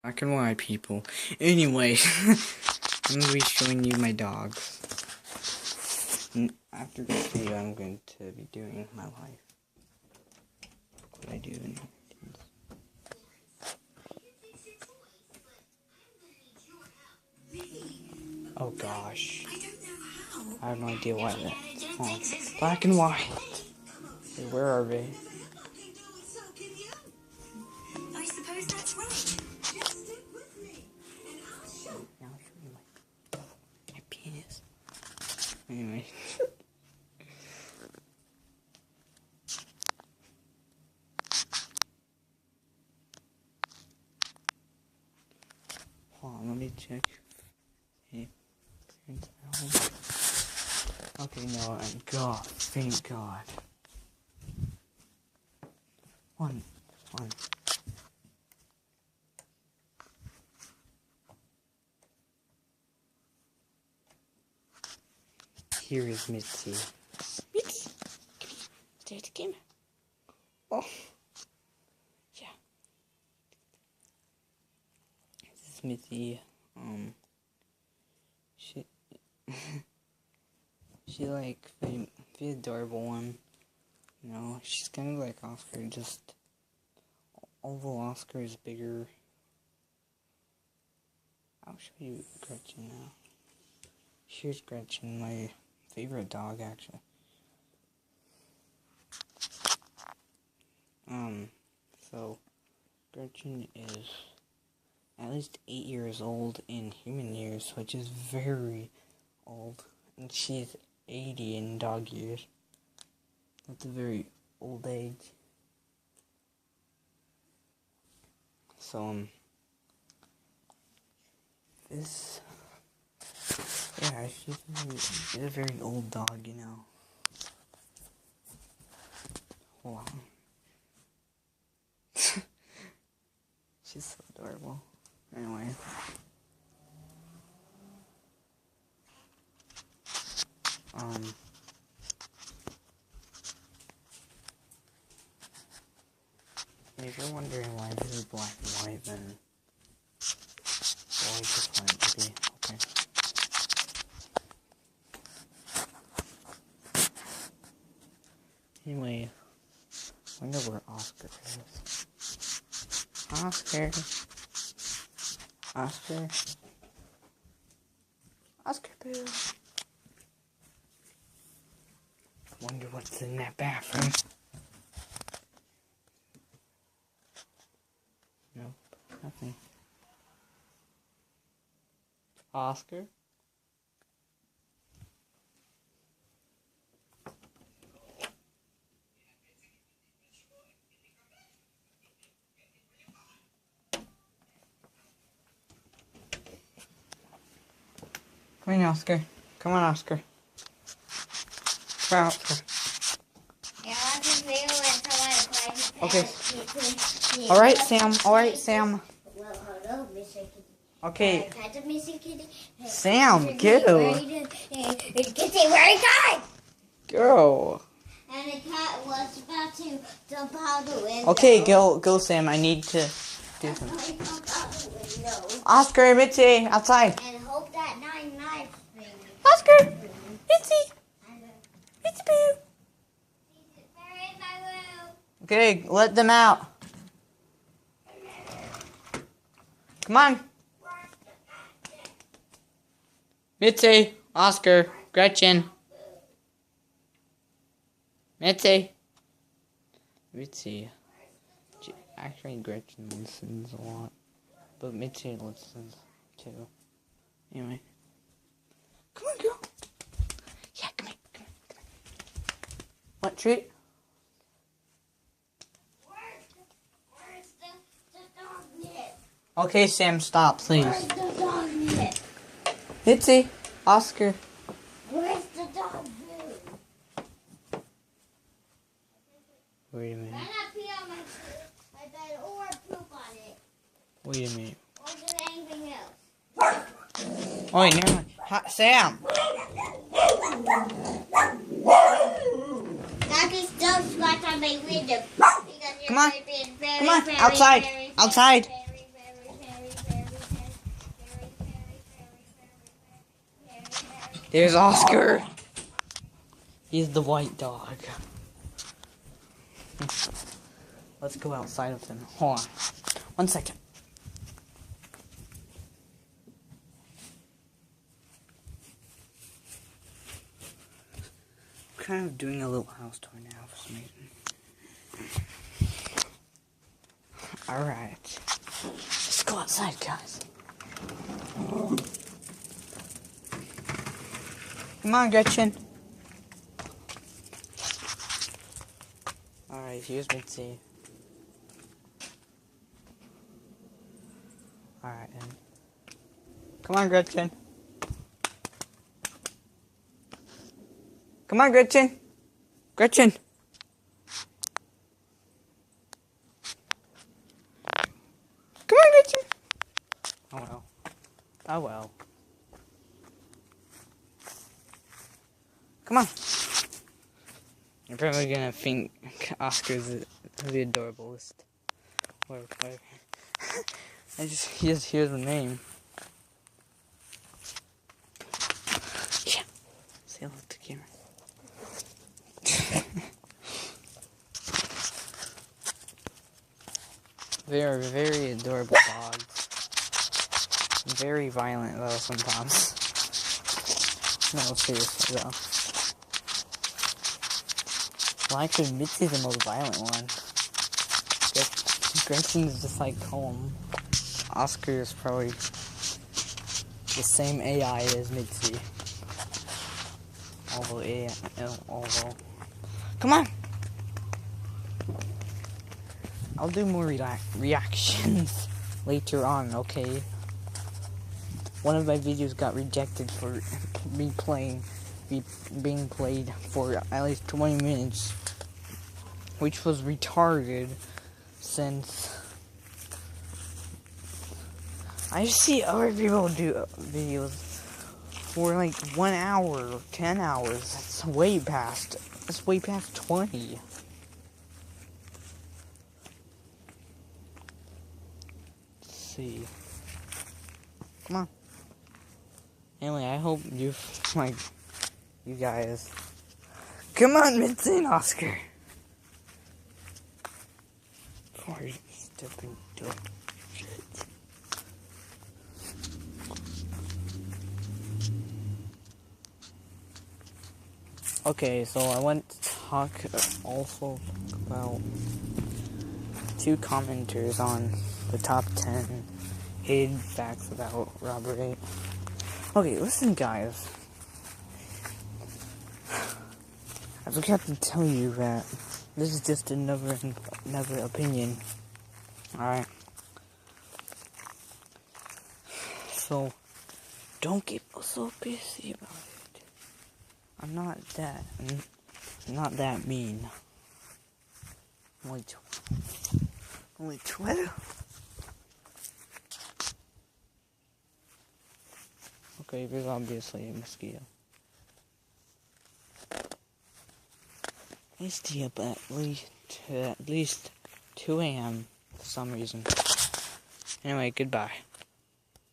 Black and white people. Anyway, I'm going to be showing you my dogs. And after this video, I'm going to be doing my life. What I do in Oh gosh. I have no idea why that's on. Black and white. Hey, where are they? I suppose that's right. Just stick with me, and I'll show. Now I'll show you my penis. Anyway. Hold on, let me check. Hey, okay, no, and God, thank God. One. Here is Mitzi. Mitzi! Stay at the camera. Oh. Yeah. This is Mitzi. She like the adorable one. You know, she's kind of like Oscar, just although Oscar is bigger. I'll show you Gretchen now. Here's Gretchen, my favorite dog, actually. So Gretchen is at least 8 years old in human years, which is very old, and she's 80 in dog years. That's a very old age. So, this, yeah, she's a very old dog, you know. Hold on. She's so adorable. Anyway. If you're wondering why this is black and white, then well, it's just fine. Okay. Anyway, I wonder where Oscar is. Oscar. Oscar Boo. Wonder what's in that bathroom. Nope, nothing. Oscar? Come on, Oscar. Come on, Oscar. Come on, Oscar. Okay. Alright, Sam. Alright, Sam. Well, hello, Mr. Kitty. Okay. Mr. Kitty. Sam, go. Kitty, where is it? Go. And the cat was about to jump out the window. Okay, go, Sam. I need to do something. Oscar, Mitzi, outside. And hope that 9 thing. Oscar, Mitzi, Mitzi Boo. Where is my room? Okay, let them out. Come on. Mitzi, Oscar, Gretchen. Mitzi. Actually, Gretchen listens a lot. But Mitzi listens too. Anyway. Come on, girl. Yeah, come here. What treat? Where's the dog net? Okay, Sam, stop, please. Where's the dog net? Mitzi, Oscar. Where's the dog food? Wait a minute. Why not pee on my bed or poop on it? Wait a minute. Or do anything else? Oh, wait, never mind. Sam! That is still scratch on my window. Come on. Come on, outside. Outside. There's Oscar. He's the white dog. Let's go outside with him. Hold on. 1 second. I'm kind of doing a little house tour now for some reason. Alright. Let's go outside, guys. Come on, Gretchen. Alright, here's Mitzi. Alright, and come on, Gretchen. Come on, Gretchen. Gretchen. Come on, Gretchen. Oh well. Oh well. Come on. You're probably gonna think Oscar's the adorablest. Whatever. Here's the name. Yeah. Say hello to the camera. They are very adorable dogs. Very violent though sometimes. No, seriously though. Well, actually, Mitzi's the most violent one. Gretchen's just like calm. Oscar is probably the same AI as Mitzi. Although. Come on! I'll do more reactions later on, okay? One of my videos got rejected for being played for at least 20 minutes, which was retarded since I see other people do videos for like 1 hour or 10 hours. That's way past 20. Let's see. Come on. Anyway, I hope you guys. Come on, Mitzi and Oscar. Before you step into shit. Okay, so I want to talk also about 2 commenters on the top 10 hidden facts about Robert 8. Okay, listen, guys. I forgot to tell you that this is just another opinion. Alright. So, don't get so pissy about it. I'm not that mean. Only 12. Okay, there's obviously a mosquito. I stay up at least 2 a.m. for some reason. Anyway, goodbye.